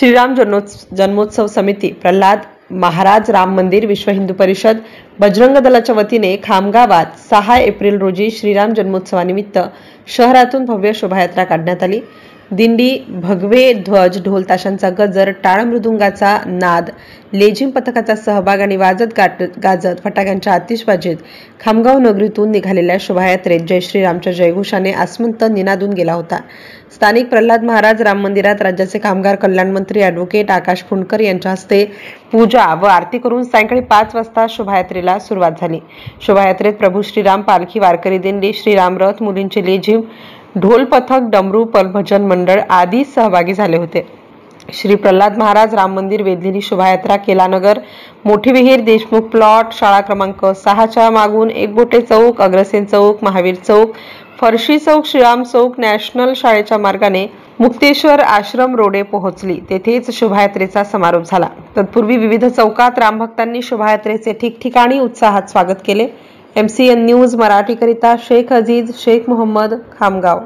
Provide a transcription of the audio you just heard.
श्रीराम जन्मोत्सव समिती, प्रल्हाद महाराज राम मंदिर, विश्व हिंदू परिषद, बजरंग दलाच्या वतीने खामगावात 6 एप्रिल रोजी श्रीराम जन्मोत्सवानिमित्त शहरातून भव्य शोभायात्रा काढण्यात आली। दिंडी, भगवे ध्वज, ढोल ताशांचा गजर, टाळ मृदुंगाचा नाद, लेझिम पथकाचा सहभाग आणि वाजत गाजत फटाक्यांच्या आतिषबाजीत खामगाव नगरीतून निघालेल्या शोभायात्रेत जय श्रीरामच्या जयघोषाने आसमंत निनादून गेला होता। स्थानिक प्रल्हाद महाराज राम मंदिरात राज्याचे कामगार कल्याण मंत्री ॲडव्होकेट आकाश फुंडकर यांच्या हस्ते पूजा व आरती करून सायंकाळी 5 वाजता शोभायात्रेला सुरुवात झाली। शोभायात्रेत प्रभू श्रीराम पालखी, वारकरी दिंडी, श्रीराम रथ, मुलींचे लेझिम, ढोल पथक, डमरू, भजन मंडळ आदी सहभागी झाले होते। श्री प्रल्हाद महाराज राम मंदिर वेधलेली शोभायात्रा केलानगर, मोठी विहीर, देशमुख प्लॉट, शाळा क्रमांक 6च्या मागून एकबोटे चौक, अग्रसेन चौक, महावीर चौक, फरशी चौक, श्रीराम चौक, नॅशनल शाळेच्या मार्गाने मुक्तेश्वर आश्रम रोडे पोहोचली। तेथेच शोभायात्रेचा समारोप झाला। तत्पूर्वी विविध चौकात रामभक्तांनी शोभायात्रेचे ठिकठिकाणी उत्साहात स्वागत केले। MCN न्यूज मराठीकरिता शेख अजीज शेख मोहम्मद, खामगाव।